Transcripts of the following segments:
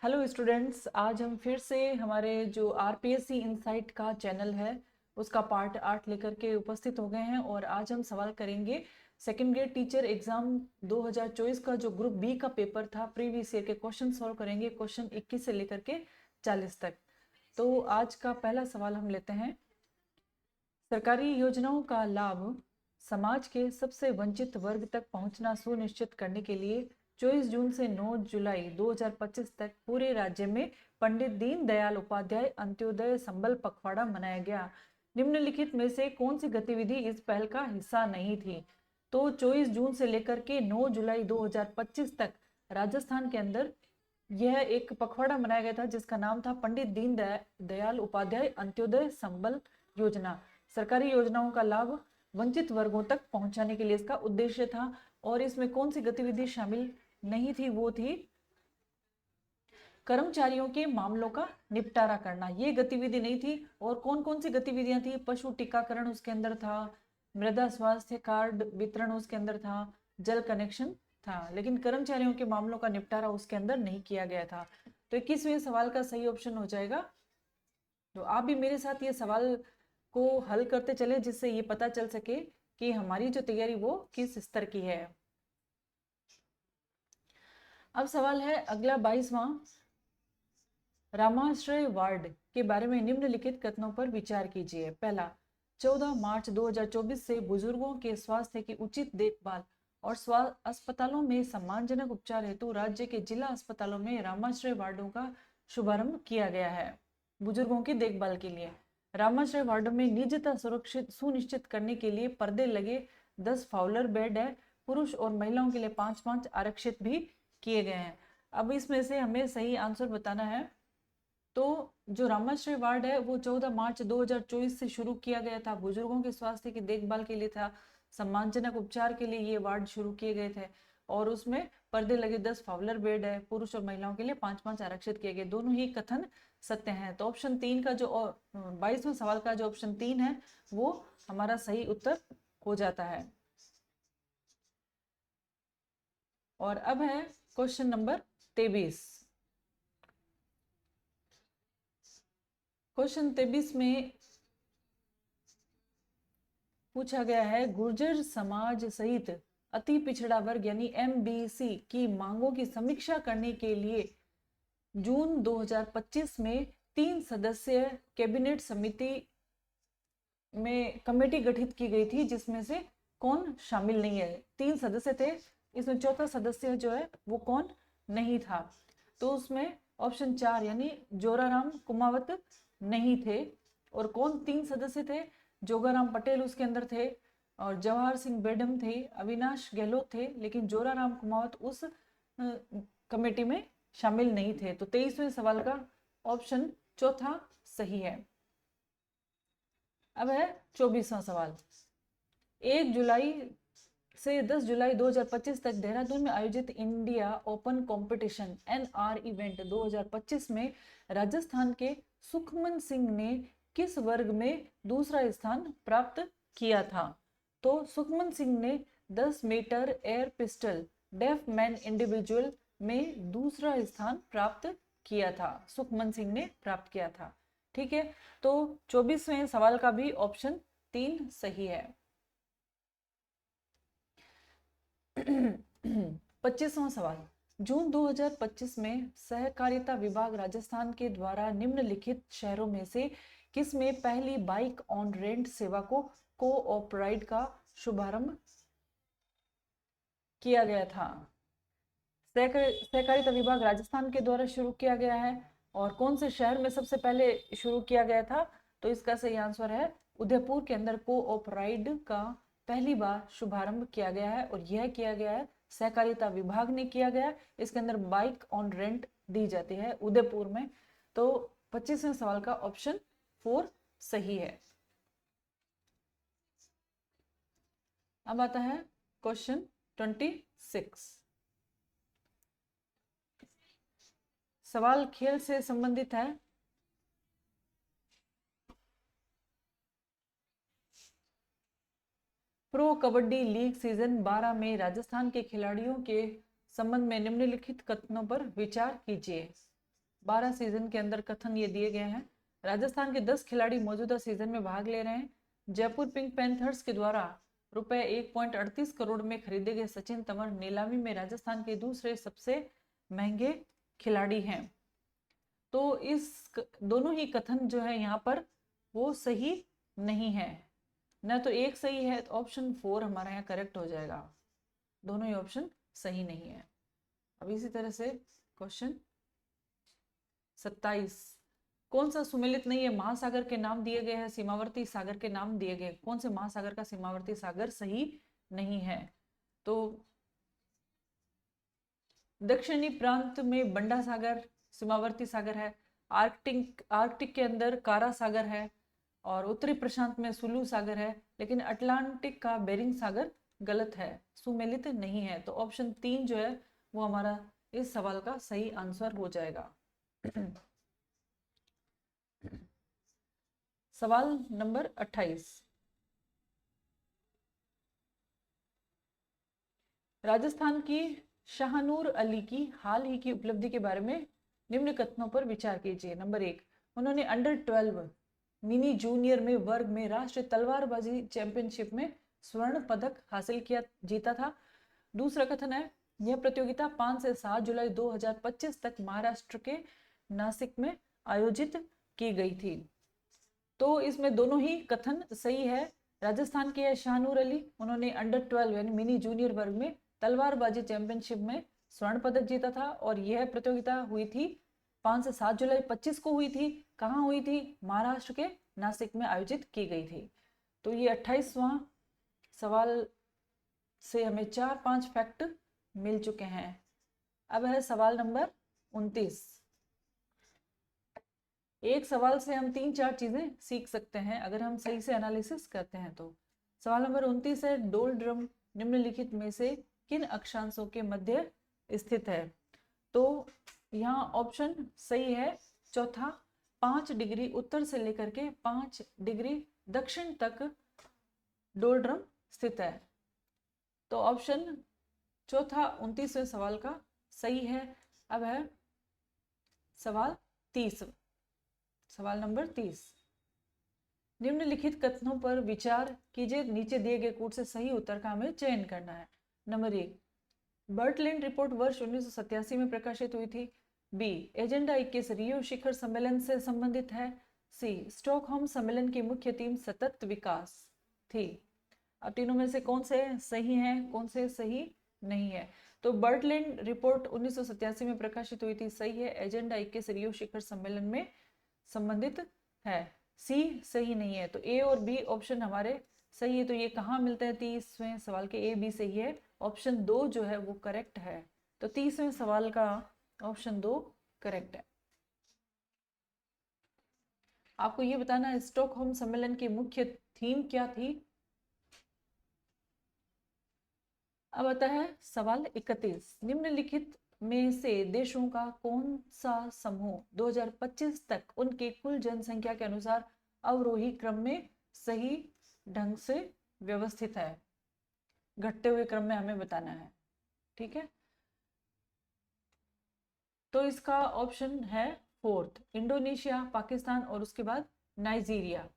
Hello students, आज हम फिर से हमारे जो आरपीएससी इनसाइट का चैनल है उसका पार्ट 8 लेकर के उपस्थित हो गए हैं। और आज हम सवाल करेंगे सेकेंड ग्रेड टीचर एग्जाम 2024 का जो ग्रुप बी का पेपर था, प्रीवियस ईयर के क्वेश्चन सॉल्व करेंगे, क्वेश्चन 21 से लेकर के 40 तक। तो आज का पहला सवाल हम लेते हैं। सरकारी योजनाओं का लाभ समाज के सबसे वंचित वर्ग तक पहुंचना सुनिश्चित करने के लिए 24 जून से 9 जुलाई 2025 तक पूरे राज्य में पंडित दीनदयाल उपाध्याय अंत्योदय संबल पखवाड़ा मनाया गया। निम्नलिखित में से कौन सी गतिविधि इस पहल का हिस्सा नहीं थी? तो 24 जून से लेकर के 9 जुलाई 2025 तक राजस्थान के अंदर यह एक पखवाड़ा मनाया गया था जिसका नाम था पंडित दीनदयाल उपाध्याय अंत्योदय संबल योजना। सरकारी योजनाओं का लाभ वंचित वर्गों तक पहुंचाने के लिए इसका उद्देश्य था। और इसमें कौन सी गतिविधि शामिल नहीं थी? वो थी कर्मचारियों के मामलों का निपटारा करना, ये गतिविधि नहीं थी। और कौन कौन सी गतिविधियां थी? पशु टीकाकरण उसके अंदर था, मृदा स्वास्थ्य कार्ड वितरण उसके अंदर था, जल कनेक्शन था, लेकिन कर्मचारियों के मामलों का निपटारा उसके अंदर नहीं किया गया था। तो 21वें सवाल का सही ऑप्शन हो जाएगा। तो आप भी मेरे साथ ये सवाल को हल करते चले जिससे ये पता चल सके कि हमारी जो तैयारी वो किस स्तर की है। अब सवाल है अगला 22वां, रामाश्रय वार्ड के बारे में निम्नलिखित कथनों पर विचार कीजिए। पहला, 14 मार्च 2024 से बुजुर्गों के स्वास्थ्य की उचित देखभाल और अस्पतालों में सम्मानजनक उपचार हेतु राज्य के जिला अस्पतालों में रामाश्रय वार्डों का शुभारंभ किया गया है। बुजुर्गों की देखभाल के लिए रामाश्रय वार्डों में निजता सुरक्षित सुनिश्चित करने के लिए पर्दे लगे 10 फाउलर बेड है। पुरुष और महिलाओं के लिए 5-5 आरक्षित भी किए गए हैं। अब इसमें से हमें सही आंसर बताना है। तो जो रामाश्रय वार्ड है वो 14 मार्च 2024 से शुरू किया गया था, बुजुर्गों के स्वास्थ्य की देखभाल के लिए था, सम्मानजनक उपचार के लिए ये वार्ड शुरू किए गए थे। और उसमें पर्दे लगे 10 फाउलर बेड है, पुरुष और महिलाओं के लिए 5-5 आरक्षित किए गए। दोनों ही कथन सत्य हैं। तो ऑप्शन 3 का जो 22वें सवाल का जो ऑप्शन 3 है वो हमारा सही उत्तर हो जाता है। और अब है क्वेश्चन नंबर 23। क्वेश्चन 23 में पूछा गया है, गुर्जर समाज सहित अति पिछड़ा वर्ग यानी एमबीसी की मांगों की समीक्षा करने के लिए जून 2025 में 3 सदस्यीय कैबिनेट समिति में कमेटी गठित की गई थी, जिसमें से कौन शामिल नहीं है? 3 सदस्य थे, इसमें चौथा सदस्य जो है वो कौन नहीं था? तो उसमें ऑप्शन 4 यानी जोराराम कुमावत नहीं थे। और कौन 3 सदस्य थे? जोगाराम पटेल उसके अंदर थे, और जवाहर सिंह बेडम थे, अविनाश गहलोत थे, लेकिन जोराराम कुमावत उस कमेटी में शामिल नहीं थे। तो 23वें सवाल का ऑप्शन चौथा सही है। अब है 24वां सवाल। 1 जुलाई से 10 जुलाई 2025 तक देहरादून में आयोजित India open competition NR event 2025 में राजस्थान के सुखमन सिंह ने किस वर्ग में दूसरा स्थान प्राप्त किया था? तो सुखमन सिंह ने 10 metre air pistol deaf man individual में दूसरा स्थान प्राप्त किया था। सुखमन सिंह ने प्राप्त किया था। ठीक है, तो 24वें सवाल का भी ऑप्शन 3 सही है। 25वां सवाल, जून 2025 में सहकारिता विभाग राजस्थान के द्वारा निम्नलिखित शहरों में से किस में पहली बाइक ऑन रेंट सेवा को कोऑप राइड का शुभारंभ किया गया था? सहकारिता विभाग राजस्थान के द्वारा शुरू किया गया है। और कौन से शहर में सबसे पहले शुरू किया गया था? तो इसका सही आंसर है उदयपुर के अंदर कोऑप राइड का पहली बार शुभारंभ किया गया है। और यह किया गया है सहकारिता विभाग ने किया गया। इसके अंदर बाइक ऑन रेंट दी जाती है उदयपुर में। तो 25वें सवाल का ऑप्शन 4 सही है। अब आता है क्वेश्चन 26। सवाल खेल से संबंधित है। प्रो कबड्डी लीग सीजन 12 में राजस्थान के खिलाड़ियों के संबंध में निम्नलिखित कथनों पर विचार कीजिए। 12 सीजन के अंदर कथन ये दिए गए हैं। राजस्थान के 10 खिलाड़ी मौजूदा सीजन में भाग ले रहे हैं। जयपुर पिंक पैंथर्स के द्वारा रुपए 1.38 करोड़ में खरीदे गए सचिन तंवर नीलामी में राजस्थान के दूसरे सबसे महंगे खिलाड़ी हैं। तो इस दोनों ही कथन जो है यहाँ पर वो सही नहीं है, न तो एक सही है, तो ऑप्शन 4 हमारा यहाँ करेक्ट हो जाएगा। दोनों ही ऑप्शन सही नहीं है। अब इसी तरह से क्वेश्चन 27, कौन सा सुमेलित नहीं है? महासागर के नाम दिए गए हैं, सीमावर्ती सागर के नाम दिए गए, कौन से महासागर का सीमावर्ती सागर सही नहीं है? तो दक्षिणी प्रांत में बंडा सागर सीमावर्ती सागर है, आर्कटिक के अंदर कारा सागर है, और उत्तरी प्रशांत में सुलू सागर है, लेकिन अटलांटिक का बेरिंग सागर गलत है, सुमेलित नहीं है। तो ऑप्शन 3 जो है वो हमारा इस सवाल का सही आंसर हो जाएगा। सवाल नंबर 28, राजस्थान की शाहनूर अली की हाल ही की उपलब्धि के बारे में निम्न कथनों पर विचार कीजिए। नंबर 1, उन्होंने अंडर 12 मिनी जूनियर में वर्ग में राष्ट्रीय तलवारबाजी चैंपियनशिप में स्वर्ण पदक हासिल किया, जीता था। दूसरा कथन है, यह प्रतियोगिता 5 से 7 जुलाई 2025 तक महाराष्ट्र के नासिक में आयोजित की गई थी। तो इसमें दोनों ही कथन सही है। राजस्थान के शाहनूर अली, उन्होंने अंडर 12 यानी मिनी जूनियर वर्ग में तलवारबाजी चैंपियनशिप में स्वर्ण पदक जीता था, और यह प्रतियोगिता हुई थी 5 से 7 जुलाई 25 को हुई थी। कहाँ हुई थी? महाराष्ट्र के नासिक में आयोजित की गई थी। तो ये 28वां सवाल से हमें 4-5 फैक्ट मिल चुके हैं। अब है सवाल नंबर 29। एक सवाल से हम 3-4 चीजें सीख सकते हैं अगर हम सही से एनालिसिस करते हैं। तो सवाल नंबर 29 है, डोलड्रम निम्नलिखित में से किन अक्षांशों के मध्य स्थित है? तो यहाँ ऑप्शन सही है चौथा, 5 डिग्री उत्तर से लेकर के 5 डिग्री दक्षिण तक डोलड्रम स्थित है। तो ऑप्शन चौथा 29वें सवाल का सही है। अब है सवाल 30, सवाल नंबर 30, निम्नलिखित कथनों पर विचार कीजिए, नीचे दिए गए कूट से सही उत्तर का हमें चयन करना है। नंबर 1, बर्टलैंड रिपोर्ट वर्ष 1987 में प्रकाशित हुई थी। बी, एजेंडा 21 रियो शिखर सम्मेलन से संबंधित है। सी, स्टॉकहोम सम्मेलन की मुख्य थीम सतत विकास थी। अब तीनों में से कौन से सही है, कौन से सही नहीं है? तो बर्टलैंड रिपोर्ट 1987 में प्रकाशित हुई थी, सही है। एजेंडा 21 रियो शिखर सम्मेलन में संबंधित है, सी सही नहीं है। तो ए और बी ऑप्शन हमारे सही है। तो ये कहाँ मिलते हैं? 30वें सवाल के ए बी सही है, ऑप्शन 2 जो है वो करेक्ट है। तो 30वें सवाल का ऑप्शन 2 करेक्ट है। आपको ये बताना है स्टॉकहोम सम्मेलन की मुख्य थीम क्या थी। अब आता है सवाल 31, निम्नलिखित में से देशों का कौन सा समूह 2025 तक उनके कुल जनसंख्या के अनुसार अवरोही क्रम में सही ढंग से व्यवस्थित है? घटते हुए क्रम में हमें बताना है, ठीक है। तो इसका ऑप्शन है 4th, इंडोनेशिया, पाकिस्तान और उसके बाद नाइजीरिया।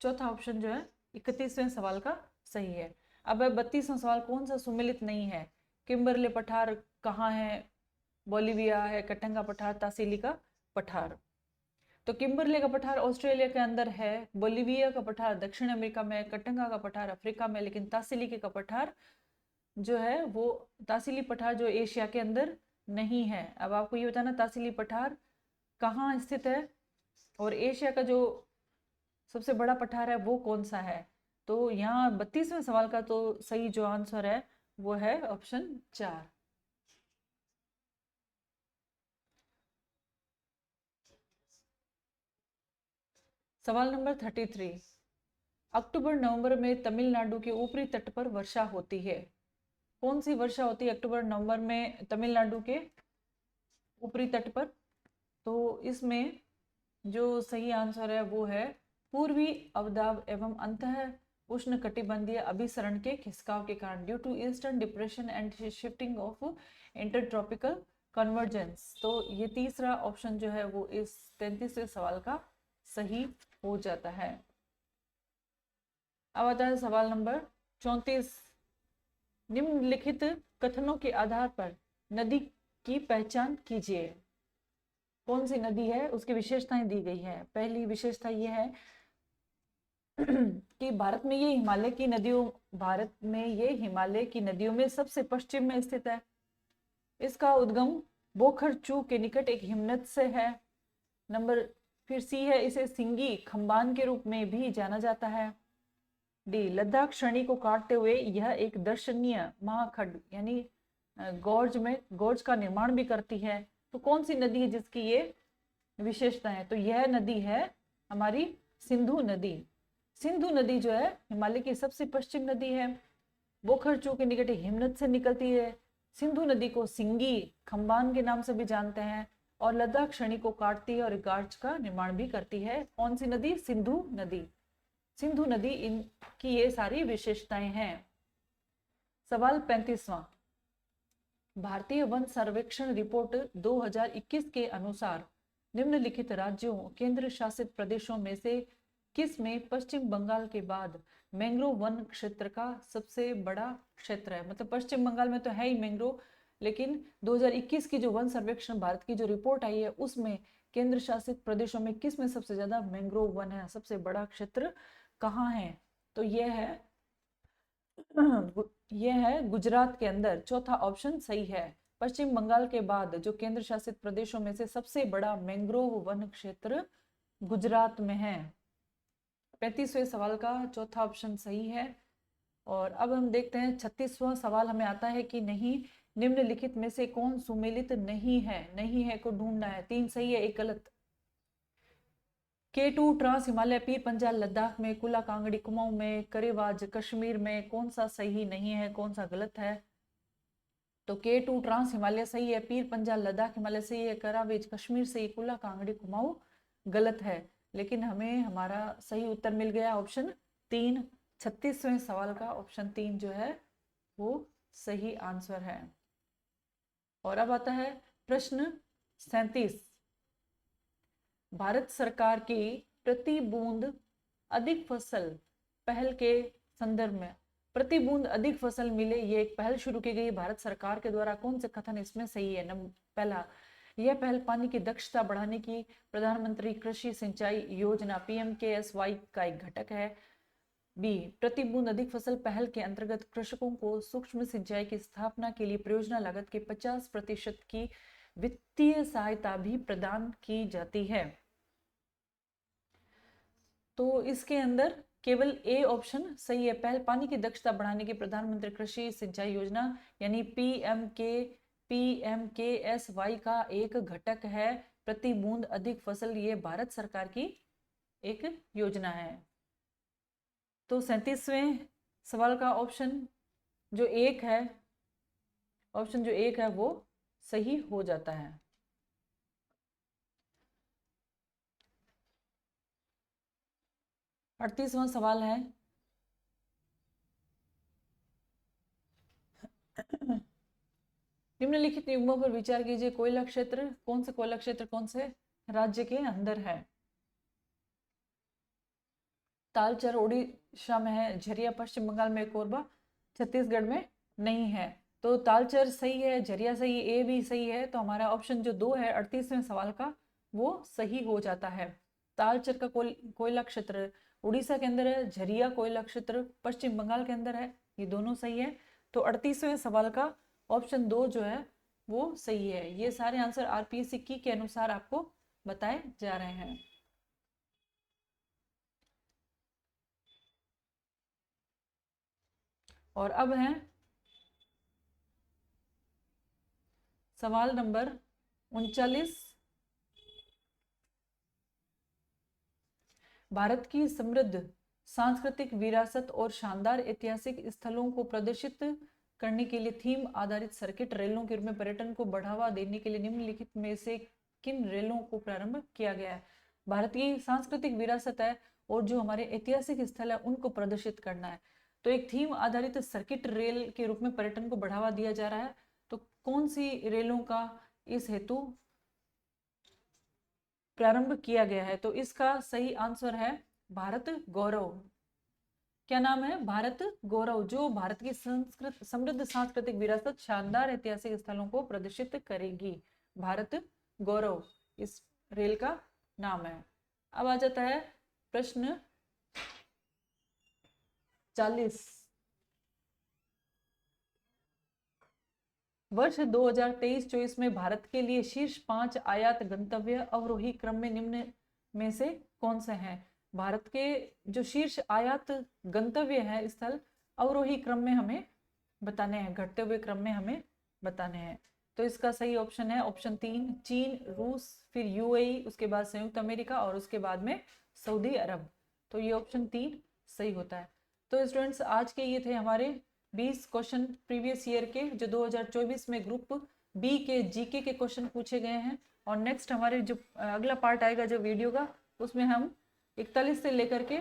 चौथा ऑप्शन जो है 31वें सवाल का सही है। अब 32वां सवाल, कौन सा सुमेलित नहीं है? किम्बरले पठार कहाँ है? बोलिविया है, कटंगा पठार, तासिली का पठार। तो किम्बरले का पठार ऑस्ट्रेलिया के अंदर है, बोलिविया का पठार दक्षिण अमेरिका में, कटंगा का पठार अफ्रीका में, लेकिन तासिली का पठार जो है वो तासिली पठार जो एशिया के अंदर नहीं है। अब आपको ये बताना तासिली पठार कहाँ स्थित है और एशिया का जो सबसे बड़ा पठार है वो कौन सा है। तो यहाँ 32वें सवाल का तो सही जो आंसर है वो है ऑप्शन 4। सवाल नंबर 33, अक्टूबर नवंबर में तमिलनाडु के ऊपरी तट पर वर्षा होती है। कौन सी वर्षा होती है अक्टूबर नवंबर में तमिलनाडु के ऊपरी तट पर? तो इसमें जो सही आंसर है वो है पूर्वी अवदाब एवं अंतः उष्ण कटिबंधीय अभिसरण के खिसकाव के कारण, due to eastern depression and shifting of intertropical convergence. तो ये तीसरा ऑप्शन जो है वो इस 33वें सवाल का सही हो जाता है। अब आता है सवाल नंबर 34। निम्नलिखित कथनों के आधार पर नदी की पहचान कीजिए। कौन सी नदी है उसकी विशेषताएं दी गई है। पहली विशेषता ये है कि भारत में ये हिमालय की नदियों में सबसे पश्चिम में स्थित है। इसका उद्गम बोखरचू के निकट एक हिमनद से है। फिर सी है, इसे सिंगी खंबान के रूप में भी जाना जाता है। डी, लद्दाख श्रेणी को काटते हुए यह एक दर्शनीय महाखंड यानी गोर्ज का निर्माण भी करती है। तो कौन सी नदी है जिसकी ये विशेषता है? तो यह नदी है हमारी सिंधु नदी। सिंधु नदी जो है हिमालय की सबसे पश्चिम नदी है, बोखरचू के निकट हिमनद से निकलती है। सिंधु नदी को सिंगी खंबान के नाम से भी जानते हैं और लद्दाख श्रेणी को काटती है और गार्ज का निर्माण भी करती है। कौन सी नदी? सिंधु नदी। सिंधु नदी इनकी ये सारी विशेषताएं हैं। सवाल 35वां। भारतीय वन सर्वेक्षण रिपोर्ट 2021 के अनुसार निम्नलिखित राज्यों केंद्र शासित प्रदेशों में से किस में पश्चिम बंगाल के बाद मैंग्रोव वन क्षेत्र का सबसे बड़ा क्षेत्र है? मतलब पश्चिम बंगाल में तो है ही मैंग्रोव, लेकिन 2021 की जो वन सर्वेक्षण भारत की जो रिपोर्ट आई है उसमें केंद्र शासित प्रदेशों में किस में सबसे ज्यादा मैंग्रोव वन है, सबसे बड़ा क्षेत्र कहाँ है? तो यह है गुजरात के अंदर। चौथा ऑप्शन सही है। पश्चिम बंगाल के बाद जो केंद्र शासित प्रदेशों में से सबसे बड़ा मैंग्रोव वन क्षेत्र गुजरात में है। 35वें सवाल का चौथा ऑप्शन सही है। और अब हम देखते हैं 36वां सवाल हमें आता है कि नहीं निम्नलिखित में से कौन सुमेलित नहीं है। नहीं है को ढूंढना है। 3 सही है, 1 गलत। K2 ट्रांस हिमालय पीर पंजाल लद्दाख में, कुला कांगड़ी कुमाऊं में, करेवाज कश्मीर में, कौन सा सही नहीं है, कौन सा गलत है? तो K2 ट्रांस हिमालय सही है, पीर पंजाल लद्दाख हिमालय सही है, करावेज कश्मीर सही, कुला कांगड़ी कुमाऊं गलत है। लेकिन हमें हमारा सही उत्तर मिल गया ऑप्शन 3। 36वें सवाल का ऑप्शन 3 जो है वो सही आंसर है। और अब आता है प्रश्न 37। भारत सरकार की प्रति बूंद अधिक फसल पहल के संदर्भ में, प्रति बूंद अधिक फसल मिले ये एक पहल शुरू की गई भारत सरकार के द्वारा। कौन से कथन इसमें सही है? पहला, यह पहल पानी की दक्षता बढ़ाने की प्रधानमंत्री कृषि सिंचाई योजना PMKSY का एक घटक है। बी, प्रति बूंद अधिक फसल पहल के अंतर्गत कृषकों को सूक्ष्म सिंचाई की स्थापना के लिए परियोजना लागत के 50% की वित्तीय सहायता भी प्रदान की जाती है। तो इसके अंदर केवल ए ऑप्शन सही है। पहल पानी की दक्षता बढ़ाने की प्रधानमंत्री कृषि सिंचाई योजना यानी PMKSY का एक घटक है। प्रति बूंद अधिक फसल ये भारत सरकार की एक योजना है। तो 37वें सवाल का ऑप्शन जो 1 है, ऑप्शन जो 1 है वो सही हो जाता है। 38वां सवाल है निम्नलिखित युग्मों पर विचार कीजिए। कोयला क्षेत्र कौन से राज्य के अंदर है? तालचर ओडिशा में है, झरिया पश्चिम बंगाल में, कोरबा छत्तीसगढ़ में नहीं है। तो तालचर सही है, झरिया सही है, ए भी सही है। तो हमारा ऑप्शन जो 2 है 38वें सवाल का वो सही हो जाता है। तालचर का कोयला क्षेत्र उड़ीसा के अंदर है, झरिया कोयला क्षेत्र पश्चिम बंगाल के अंदर है। ये दोनों सही है। तो 38वें सवाल का ऑप्शन 2 जो है वो सही है। ये सारे आंसर RPSC की के अनुसार आपको बताए जा रहे हैं। और अब है सवाल नंबर 39। भारत की समृद्ध सांस्कृतिक विरासत और शानदार ऐतिहासिक स्थलों को प्रदर्शित करने के लिए थीम आधारित सर्किट रेलों के रूप में पर्यटन को बढ़ावा देने के लिए निम्नलिखित में से किन रेलों को प्रारंभ किया गया है? भारत की सांस्कृतिक विरासत है और जो हमारे ऐतिहासिक स्थल है उनको प्रदर्शित करना है। तो एक थीम आधारित सर्किट रेल के रूप में पर्यटन को बढ़ावा दिया जा रहा है। तो कौन सी रेलों का इस हेतु प्रारंभ किया गया है? तो इसका सही आंसर है भारत गौरव। क्या नाम है? भारत गौरव, जो भारत की समृद्ध सांस्कृतिक विरासत, शानदार ऐतिहासिक स्थलों को प्रदर्शित करेगी। भारत गौरव इस रेल का नाम है। अब आ जाता है प्रश्न 40। वर्ष 2023-24 में भारत के लिए शीर्ष 5 आयात गंतव्य अवरोही क्रम में निम्न में से कौन से हैं? भारत के जो शीर्ष आयात गंतव्य है स्थल अवरोही क्रम में हमें बताने हैं, घटते हुए क्रम में हमें बताने हैं। तो इसका सही ऑप्शन है ऑप्शन 3, चीन, रूस, फिर यूएई, उसके बाद संयुक्त अमेरिका और उसके बाद में सऊदी अरब। तो ये ऑप्शन 3 सही होता है। तो स्टूडेंट्स आज के ये थे हमारे 20 क्वेश्चन प्रीवियस ईयर के, जो 2024 में ग्रुप बी के जीके के क्वेश्चन पूछे गए हैं। और नेक्स्ट हमारे जो अगला पार्ट आएगा जो वीडियो का, उसमें हम 41 से लेकर के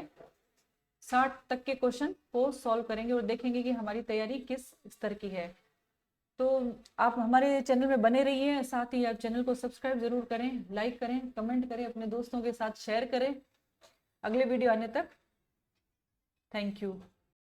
60 तक के क्वेश्चन को सॉल्व करेंगे और देखेंगे कि हमारी तैयारी किस स्तर की है। तो आप हमारे चैनल में बने रहिए, साथ ही आप चैनल को सब्सक्राइब जरूर करें, लाइक करें, कमेंट करें, अपने दोस्तों के साथ शेयर करें। अगले वीडियो आने तक थैंक यू।